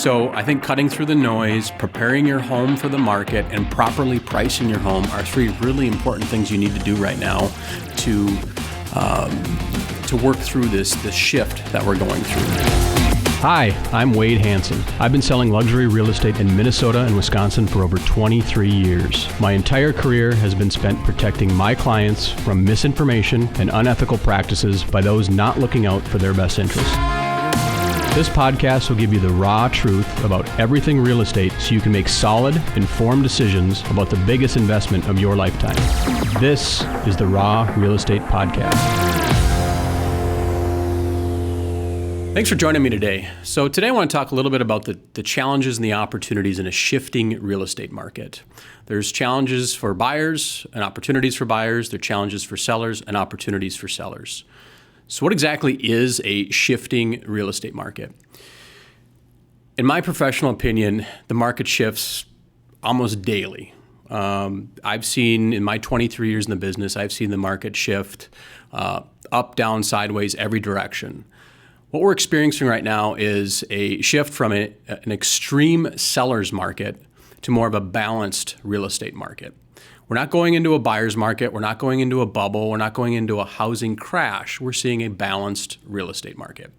So I think cutting through the noise, preparing your home for the market, and properly pricing your home are three really important things you need to do right now to work through this shift that we're going through. Hi, I'm Wade Hanson. I've been selling luxury real estate in Minnesota and Wisconsin for over 23 years. My entire career has been spent protecting my clients from misinformation and unethical practices by those not looking out for their best interests. This podcast will give you the raw truth about everything real estate so you can make solid, informed decisions about the biggest investment of your lifetime. This is the Raw Real Estate Podcast. Thanks for joining me today. So today I want to talk a little bit about the challenges and the opportunities in a shifting real estate market. There's challenges for buyers and opportunities for buyers. There are challenges for sellers and opportunities for sellers. So what exactly is a shifting real estate market? In my professional opinion, the market shifts almost daily. I've seen in my 23 years in the business, I've seen the market shift up, down, sideways, every direction. What we're experiencing right now is a shift from an extreme seller's market to more of a balanced real estate market. We're not going into a buyer's market. We're not going into a bubble. We're not going into a housing crash. We're seeing a balanced real estate market.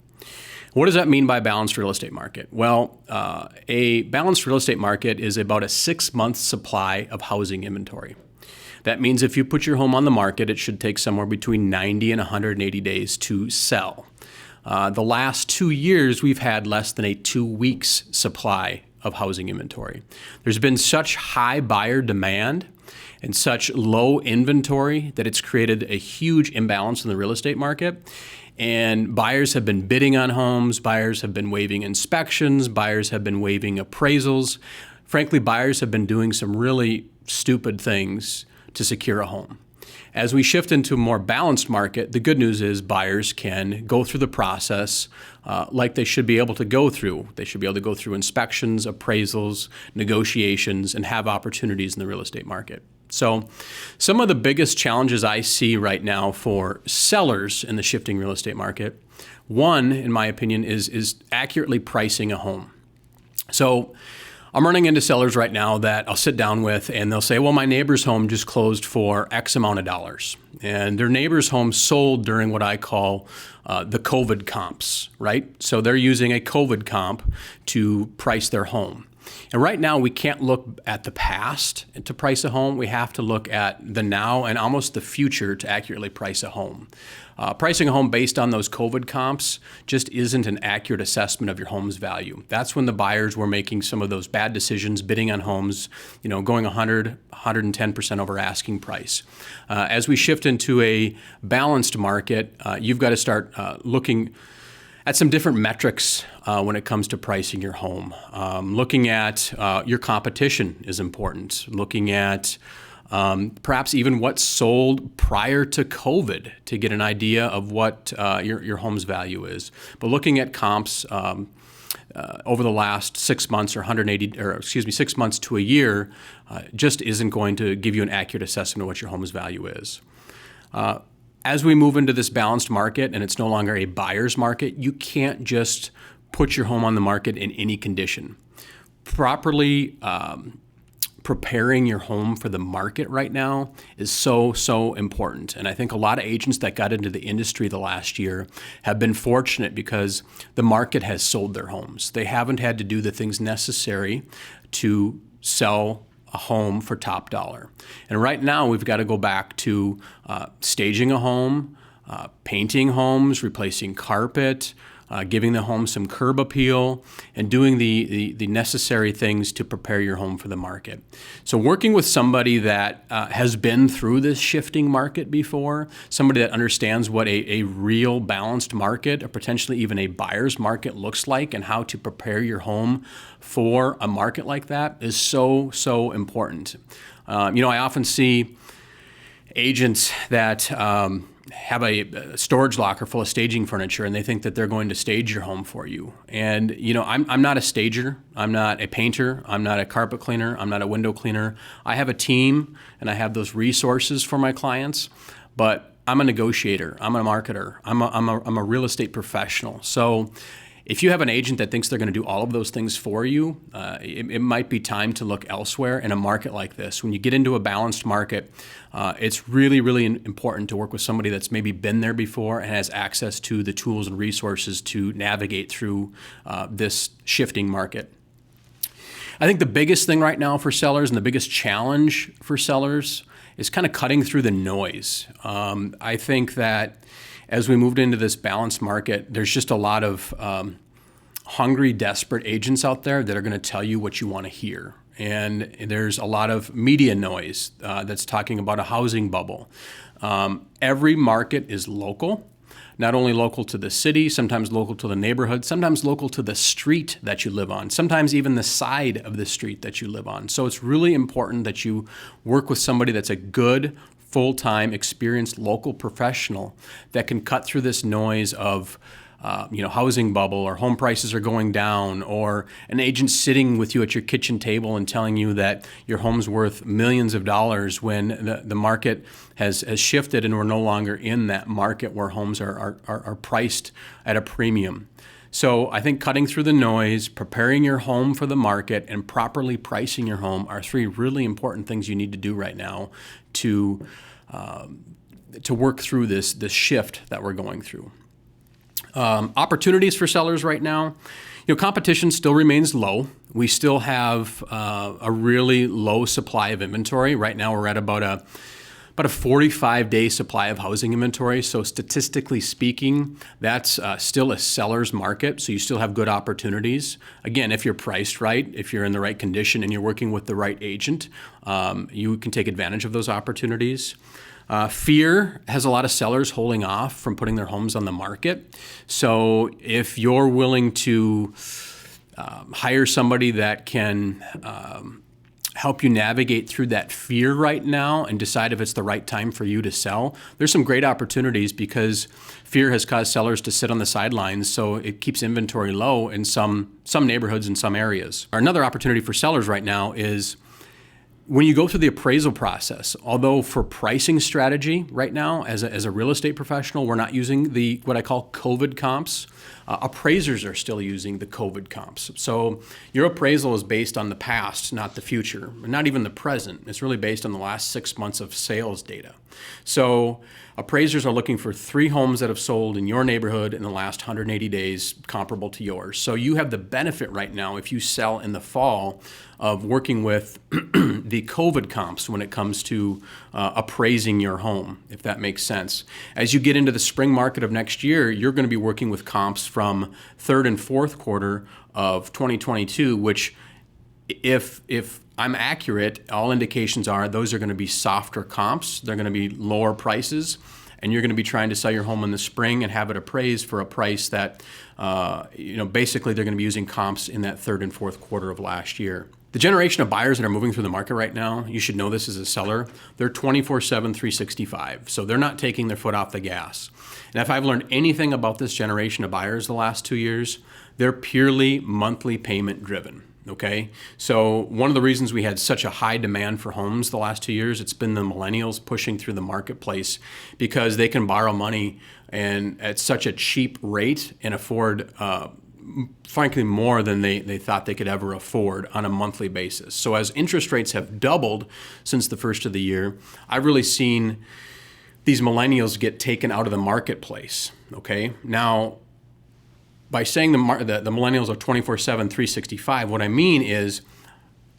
What does that mean by balanced real estate market? Well, a balanced real estate market is about a 6-month supply of housing inventory. That means if you put your home on the market, it should take somewhere between 90 and 180 days to sell. The last 2 years, we've had less than a 2 weeks supply of housing inventory. There's been such high buyer demand and such low inventory that it's created a huge imbalance in the real estate market. And buyers have been bidding on homes, buyers have been waiving inspections, buyers have been waiving appraisals. Frankly, buyers have been doing some really stupid things to secure a home. As we shift into a more balanced market, the good news is buyers can go through the process like they should be able to go through. They should be able to go through inspections, appraisals, negotiations, and have opportunities in the real estate market. So some of the biggest challenges I see right now for sellers in the shifting real estate market, one, in my opinion, is accurately pricing a home. So I'm running into sellers right now that I'll sit down with and they'll say, well, my neighbor's home just closed for X amount of dollars. And their neighbor's home sold during what I call the COVID comps, right? So they're using a COVID comp to price their home. And right now, we can't look at the past to price a home. We have to look at the now and almost the future to accurately price a home. Pricing a home based on those COVID comps just isn't an accurate assessment of your home's value. That's when the buyers were making some of those bad decisions, bidding on homes, going 100, 110% over asking price. As we shift into a balanced market, you've got to start looking at some different metrics when it comes to pricing your home. Looking at your competition is important. Looking at perhaps even what sold prior to COVID to get an idea of what your home's value is. But looking at comps over the last 6 months or 6 months to a year just isn't going to give you an accurate assessment of what your home's value is. As we move into this balanced market and it's no longer a buyer's market, you can't just put your home on the market in any condition. Properly preparing your home for the market right now is so important. And I think a lot of agents that got into the industry the last year have been fortunate because the market has sold their homes. They haven't had to do the things necessary to sell a home for top dollar. And right now we've got to go back to staging a home, painting homes, replacing carpet, giving the home some curb appeal, and doing the necessary things to prepare your home for the market. So working with somebody that has been through this shifting market before, somebody that understands what a real balanced market, or potentially even a buyer's market looks like, and how to prepare your home for a market like that is so important. I often see agents that have a storage locker full of staging furniture, and they think that they're going to stage your home for you. And I'm not a stager. I'm not a painter. I'm not a carpet cleaner. I'm not a window cleaner. I have a team, and I have those resources for my clients. But I'm a negotiator. I'm a marketer. I'm a real estate professional. So If you have an agent that thinks they're going to do all of those things for you, it might be time to look elsewhere in a market like this. When you get into a balanced market, it's really, really important to work with somebody that's maybe been there before and has access to the tools and resources to navigate through this shifting market. I think the biggest thing right now for sellers and the biggest challenge for sellers is kind of cutting through the noise. I think that as we moved into this balanced market, there's just a lot of hungry, desperate agents out there that are going to tell you what you want to hear. And there's a lot of media noise that's talking about a housing bubble. Every market is local, not only local to the city, sometimes local to the neighborhood, sometimes local to the street that you live on, sometimes even the side of the street that you live on. So it's really important that you work with somebody that's a good, full-time, experienced local professional that can cut through this noise of housing bubble or home prices are going down, or an agent sitting with you at your kitchen table and telling you that your home's worth millions of dollars when the market has shifted and we're no longer in that market where homes are priced at a premium. So I think cutting through the noise, preparing your home for the market, and properly pricing your home are three really important things you need to do right now to work through this shift that we're going through. Opportunities for sellers right now, competition still remains low. We still have a really low supply of inventory. Right now we're at about a 45-day supply of housing inventory. So statistically speaking, that's still a seller's market. So you still have good opportunities. Again, if you're priced right, if you're in the right condition and you're working with the right agent, you can take advantage of those opportunities. Fear has a lot of sellers holding off from putting their homes on the market. So if you're willing to hire somebody that can help you navigate through that fear right now and decide if it's the right time for you to sell, there's some great opportunities because fear has caused sellers to sit on the sidelines, so it keeps inventory low in some neighborhoods and some areas. Another opportunity for sellers right now is when you go through the appraisal process. Although for pricing strategy right now, as a real estate professional, we're not using what I call COVID comps. Appraisers are still using the COVID comps. So your appraisal is based on the past, not the future, not even the present. It's really based on the last 6 months of sales data. So appraisers are looking for 3 homes that have sold in your neighborhood in the last 180 days comparable to yours. So you have the benefit right now, if you sell in the fall, of working with the COVID comps when it comes to appraising your home, if that makes sense. As you get into the spring market of next year, you're going to be working with comps from third and fourth quarter of 2022, which if I'm accurate, all indications are those are going to be softer comps. They're going to be lower prices, and you're going to be trying to sell your home in the spring and have it appraised for a price that, basically they're going to be using comps in that third and fourth quarter of last year. The generation of buyers that are moving through the market right now, you should know this as a seller, they're 24/7, 365. So they're not taking their foot off the gas. And if I've learned anything about this generation of buyers the last 2 years, they're purely monthly payment driven. Okay, so one of the reasons we had such a high demand for homes the last 2 years, it's been the millennials pushing through the marketplace because they can borrow money and at such a cheap rate and afford frankly more than they thought they could ever afford on a monthly basis. So as interest rates have doubled since the first of the year, I've really seen these millennials get taken out of the marketplace. Okay, now by saying the millennials are 24/7, 365, what I mean is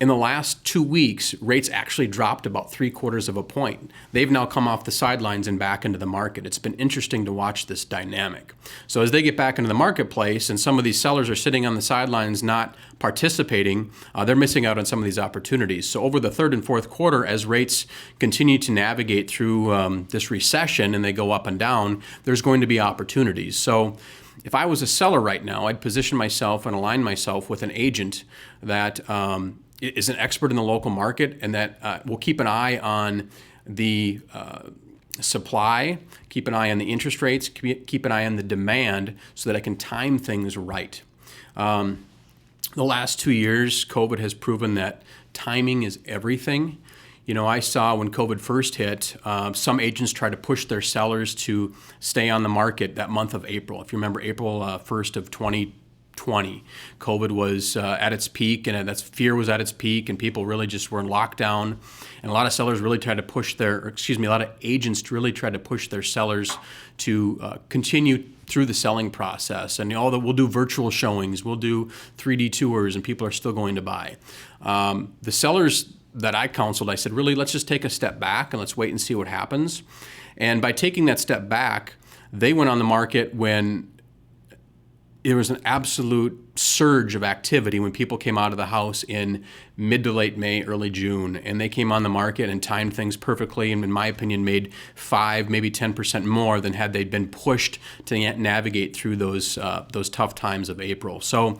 in the last 2 weeks, rates actually dropped about 3/4 of a point. They've now come off the sidelines and back into the market. It's been interesting to watch this dynamic. So as they get back into the marketplace and some of these sellers are sitting on the sidelines not participating, they're missing out on some of these opportunities. So over the third and fourth quarter, as rates continue to navigate through this recession and they go up and down, there's going to be opportunities. So if I was a seller right now, I'd position myself and align myself with an agent that is an expert in the local market and that will keep an eye on the supply, keep an eye on the interest rates, keep an eye on the demand so that I can time things right. The last 2 years, COVID has proven that timing is everything. I saw when COVID first hit, some agents try to push their sellers to stay on the market that month of April. If you remember April 1st of 2020, 2020. COVID was at its peak, and that fear was at its peak, and people really just were in lockdown. And a lot of sellers really tried to push a lot of agents really tried to push their sellers to continue through the selling process. And that we'll do virtual showings, we'll do 3D tours, and people are still going to buy. The sellers that I counseled, I said, really, let's just take a step back and let's wait and see what happens. And by taking that step back, they went on the market when there was an absolute surge of activity when people came out of the house in mid to late May, early June, and they came on the market and timed things perfectly, and in my opinion, made 5, maybe 10% more than had they been pushed to navigate through those tough times of April. So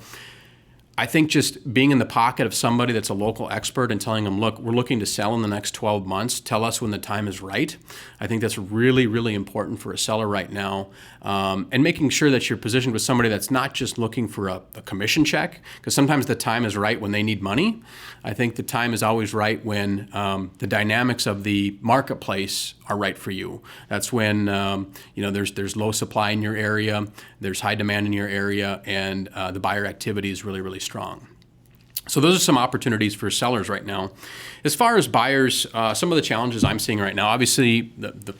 I think just being in the pocket of somebody that's a local expert and telling them, look, we're looking to sell in the next 12 months. Tell us when the time is right. I think that's really, really important for a seller right now. And making sure that you're positioned with somebody that's not just looking for a commission check, because sometimes the time is right when they need money. I think the time is always right when the dynamics of the marketplace are right for you. That's when there's low supply in your area, there's high demand in your area, and the buyer activity is really, really strong. So those are some opportunities for sellers right now. As far as buyers, some of the challenges I'm seeing right now, obviously the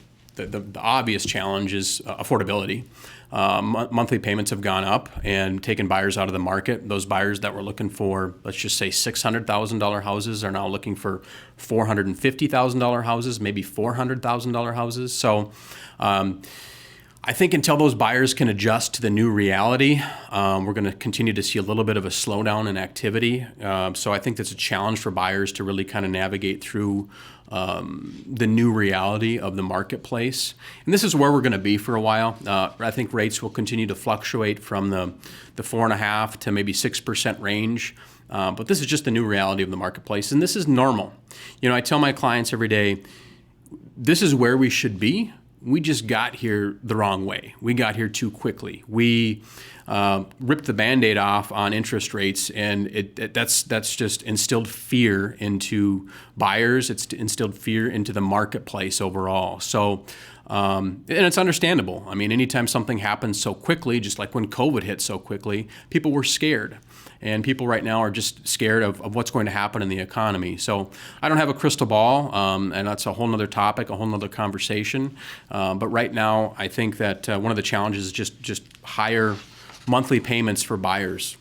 obvious challenge is affordability. Monthly payments have gone up and taken buyers out of the market. Those buyers that were looking for, let's just say, $600,000 houses are now looking for $450,000 houses, maybe $400,000 houses. So I think until those buyers can adjust to the new reality, we're going to continue to see a little bit of a slowdown in activity. So I think that's a challenge for buyers to really kind of navigate through the new reality of the marketplace. And this is where we're going to be for a while. I think rates will continue to fluctuate from the 4.5% to maybe 6% range. But this is just the new reality of the marketplace. And this is normal. I tell my clients every day, this is where we should be. We just got here the wrong way. We got here too quickly. We ripped the Band-Aid off on interest rates, and that's just instilled fear into buyers. It's instilled fear into the marketplace overall. So, and it's understandable. I mean, anytime something happens so quickly, just like when COVID hit so quickly, people were scared. And people right now are just scared of what's going to happen in the economy. So I don't have a crystal ball, and that's a whole nother topic, a whole nother conversation. But right now, I think that one of the challenges is just higher monthly payments for buyers.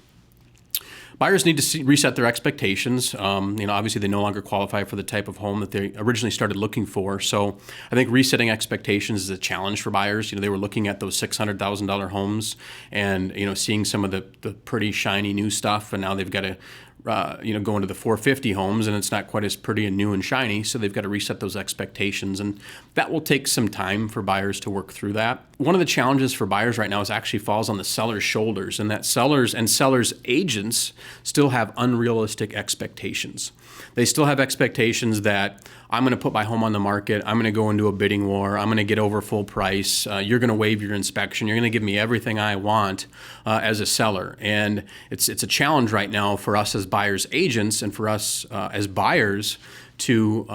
Buyers need to reset their expectations. Obviously they no longer qualify for the type of home that they originally started looking for. So I think resetting expectations is a challenge for buyers. They were looking at those $600,000 homes and, seeing some of the pretty shiny new stuff, and now they've got to go into the 450 homes, and it's not quite as pretty and new and shiny, so they've got to reset those expectations, and that will take some time for buyers to work through that. One of the challenges for buyers right now is actually falls on the seller's shoulders, and that sellers and sellers' agents still have unrealistic expectations. They still have expectations that I'm going to put my home on the market, I'm going to go into a bidding war, I'm going to get over full price, you're going to waive your inspection, you're going to give me everything I want as a seller. And it's a challenge right now for us as buyers agents and for us as buyers to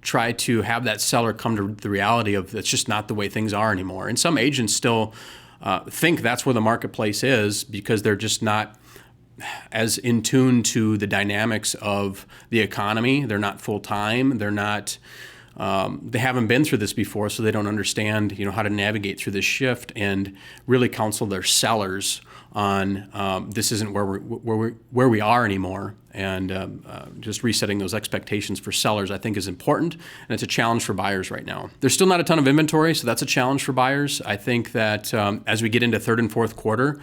try to have that seller come to the reality of that's just not the way things are anymore. And some agents still think that's where the marketplace is because they're just not as in tune to the dynamics of the economy. They're not full-time. They're not, they haven't been through this before, so they don't understand, how to navigate through this shift and really counsel their sellers on this isn't where we are anymore. And just resetting those expectations for sellers, I think, is important, and it's a challenge for buyers right now. There's still not a ton of inventory, so that's a challenge for buyers. I think that as we get into third and fourth quarter,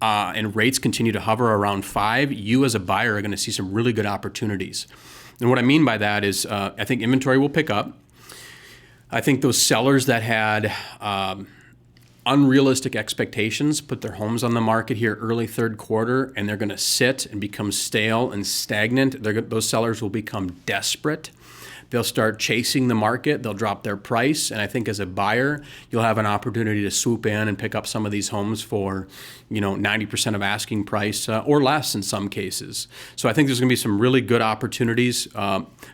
and rates continue to hover around 5, you as a buyer are going to see some really good opportunities. And what I mean by that is I think inventory will pick up. I think those sellers that had unrealistic expectations put their homes on the market here early third quarter, and they're going to sit and become stale and stagnant. Those sellers will become desperate. They'll start chasing the market. They'll drop their price. And I think as a buyer, you'll have an opportunity to swoop in and pick up some of these homes for, 90% of asking price or less in some cases. So I think there's going to be some really good opportunities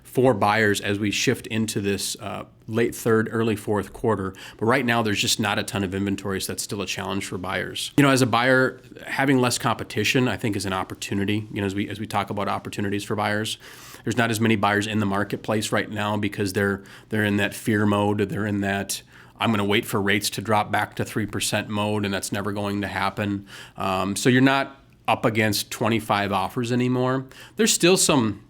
for buyers as we shift into this late third, early fourth quarter. But right now, there's just not a ton of inventory, so that's still a challenge for buyers. As a buyer, having less competition, I think, is an opportunity. As we talk about opportunities for buyers, there's not as many buyers in the marketplace right now because they're in that fear mode. They're in that I'm going to wait for rates to drop back to 3% mode, and that's never going to happen. So you're not up against 25 offers anymore. There's still some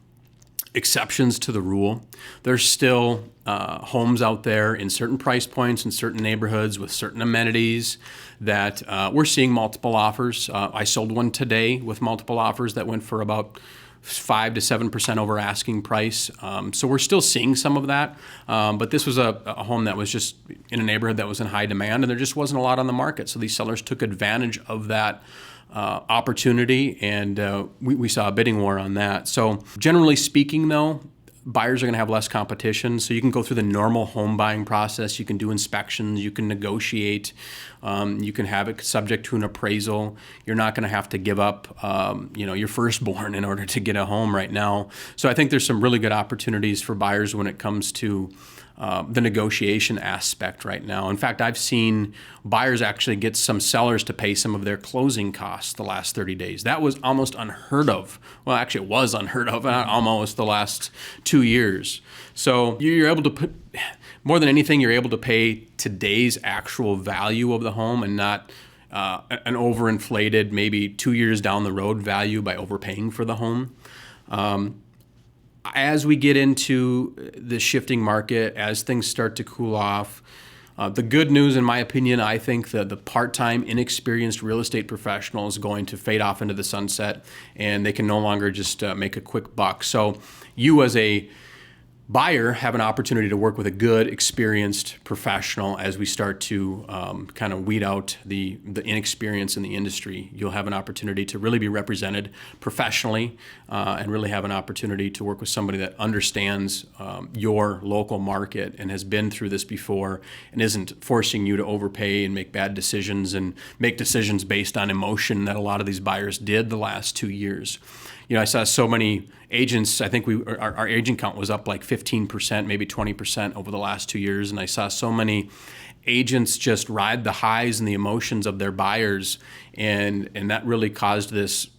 exceptions to the rule. There's still homes out there in certain price points in certain neighborhoods with certain amenities that we're seeing multiple offers. I sold one today with multiple offers that went for about 5 to 7% over asking price. So we're still seeing some of that. But this was a home that was just in a neighborhood that was in high demand, and there just wasn't a lot on the market. So these sellers took advantage of that opportunity, and we saw a bidding war on that. So generally speaking, though, buyers are going to have less competition. So you can go through the normal home buying process. You can do inspections. You can negotiate. You can have it subject to an appraisal. You're not going to have to give up, your firstborn in order to get a home right now. So I think there's some really good opportunities for buyers when it comes to the negotiation aspect right now. In fact, I've seen buyers actually get some sellers to pay some of their closing costs the last 30 days. That was almost unheard of. Well, actually, it was unheard of, almost the last 2 years. So you're able to put, more than anything, you're able to pay today's actual value of the home and not an overinflated, maybe 2 years down the road value by overpaying for the home. As we get into the shifting market, as things start to cool off, the good news, in my opinion, I think that the part-time, inexperienced real estate professional is going to fade off into the sunset, and they can no longer just make a quick buck. So you as a buyer have an opportunity to work with a good, experienced professional as we start to kind of weed out the inexperience in the industry. You'll have an opportunity to really be represented professionally and really have an opportunity to work with somebody that understands your local market and has been through this before and isn't forcing you to overpay and make bad decisions and make decisions based on emotion that a lot of these buyers did the last 2 years. I saw so many agents. I think our agent count was up like 15%, maybe 20% over the last 2 years. And I saw so many agents just ride the highs and the emotions of their buyers. And that really caused this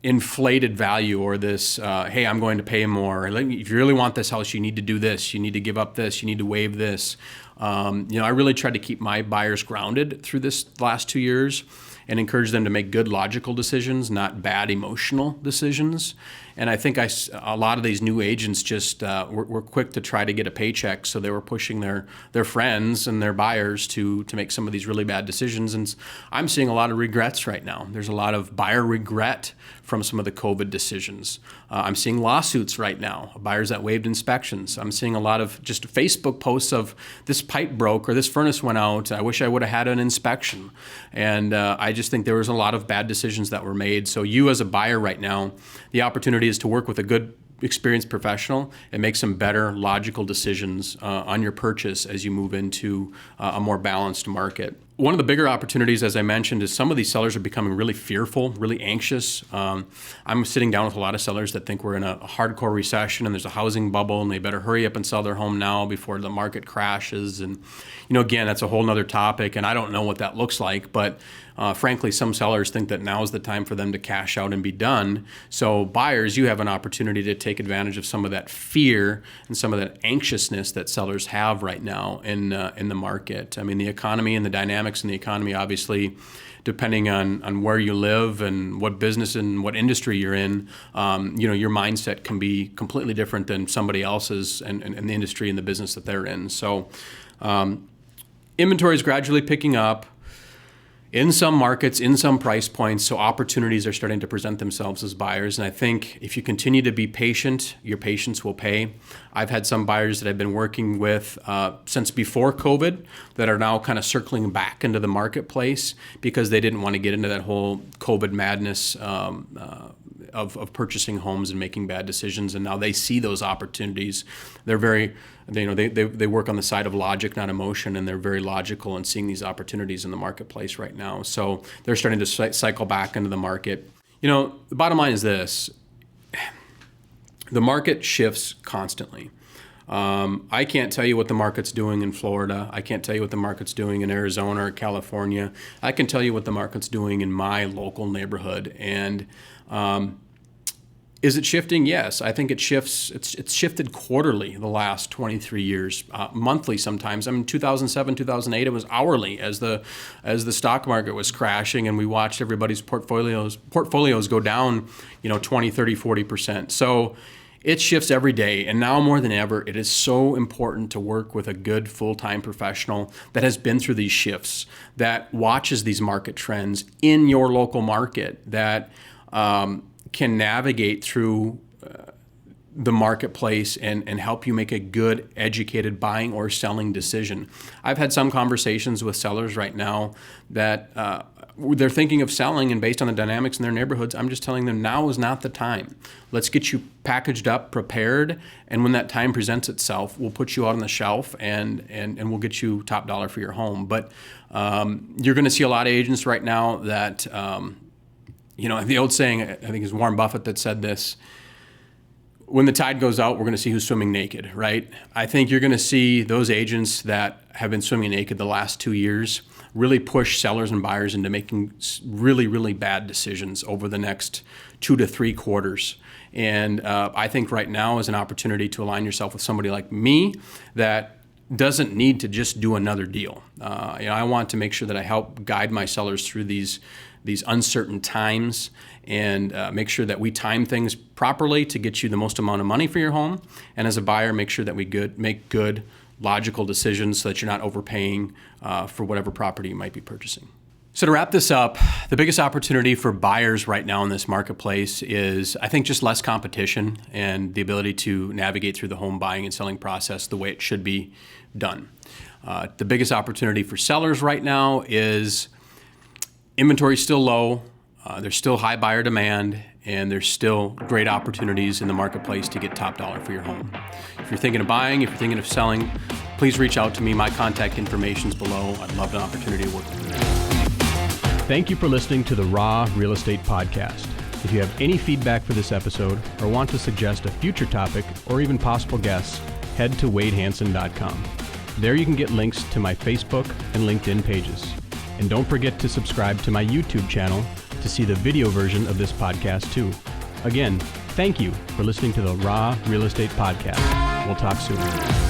inflated value, or this, hey, I'm going to pay more. If you really want this house, you need to do this. You need to give up this. You need to waive this. I really tried to keep my buyers grounded through this last 2 years and encourage them to make good logical decisions, not bad emotional decisions. And I think a lot of these new agents just were quick to try to get a paycheck, so they were pushing their friends and their buyers to make some of these really bad decisions. And I'm seeing a lot of regrets right now. There's a lot of buyer regret from some of the COVID decisions. I'm seeing lawsuits right now, buyers that waived inspections. I'm seeing a lot of just Facebook posts of this pipe broke or this furnace went out. I wish I would have had an inspection. And I just think there was a lot of bad decisions that were made. So you as a buyer right now, the opportunity is to work with a good, experienced professional and make some better logical decisions on your purchase as you move into a more balanced market. One of the bigger opportunities, as I mentioned, is some of these sellers are becoming really fearful, really anxious. I'm sitting down with a lot of sellers that think we're in a hardcore recession and there's a housing bubble and they better hurry up and sell their home now before the market crashes. And, again, that's a whole nother topic, and I don't know what that looks like, but frankly, some sellers think that now is the time for them to cash out and be done. So buyers, you have an opportunity to take advantage of some of that fear and some of that anxiousness that sellers have right now in the market. I mean, the economy and the dynamics in the economy, obviously, depending on where you live and what business and what industry you're in, your mindset can be completely different than somebody else's and the industry and the business that they're in. So inventory is gradually picking up in some markets, in some price points, so opportunities are starting to present themselves as buyers. And I think if you continue to be patient, your patience will pay. I've had some buyers that I've been working with since before COVID that are now kind of circling back into the marketplace because they didn't want to get into that whole COVID madness of purchasing homes and making bad decisions. And now they see those opportunities. They're very, they work on the side of logic, not emotion, and they're very logical in seeing these opportunities in the marketplace right now. So they're starting to cycle back into the market. The bottom line is this. the market shifts constantly. I can't tell you what the market's doing in Florida. I can't tell you what the market's doing in Arizona or California. I can tell you what the market's doing in my local neighborhood. And is it shifting? Yes, I think it shifts. It's shifted quarterly the last 23 years, monthly sometimes. I mean, 2007, 2008, it was hourly as the stock market was crashing, and we watched everybody's portfolios go down, 20, 30, 40%. So it shifts every day, and now more than ever, it is so important to work with a good full-time professional that has been through these shifts, that watches these market trends in your local market, that can navigate through the marketplace and help you make a good, educated buying or selling decision. I've had some conversations with sellers right now that they're thinking of selling, and based on the dynamics in their neighborhoods, I'm just telling them now is not the time. Let's get you packaged up, prepared, and when that time presents itself, we'll put you out on the shelf and we'll get you top dollar for your home. But you're going to see a lot of agents right now that the old saying, I think it's Warren Buffett that said this, when the tide goes out, we're going to see who's swimming naked, right? I think you're going to see those agents that have been swimming naked the last 2 years really push sellers and buyers into making really, really bad decisions over the next 2 to 3 quarters. And I think right now is an opportunity to align yourself with somebody like me that doesn't need to just do another deal. I want to make sure that I help guide my sellers through these uncertain times and make sure that we time things properly to get you the most amount of money for your home. And as a buyer, make sure that we make good, logical decisions so that you're not overpaying for whatever property you might be purchasing. So to wrap this up, the biggest opportunity for buyers right now in this marketplace is, I think, just less competition and the ability to navigate through the home buying and selling process the way it should be done. The biggest opportunity for sellers right now is inventory is still low, there's still high buyer demand, and there's still great opportunities in the marketplace to get top dollar for your home. If you're thinking of buying, if you're thinking of selling, please reach out to me. My contact information is below. I'd love an opportunity to work with you. Thank you for listening to the Raw Real Estate Podcast. If you have any feedback for this episode or want to suggest a future topic or even possible guests, head to wadehanson.com. There you can get links to my Facebook and LinkedIn pages. And don't forget to subscribe to my YouTube channel to see the video version of this podcast too. Again, thank you for listening to the Raw Real Estate Podcast. We'll talk soon.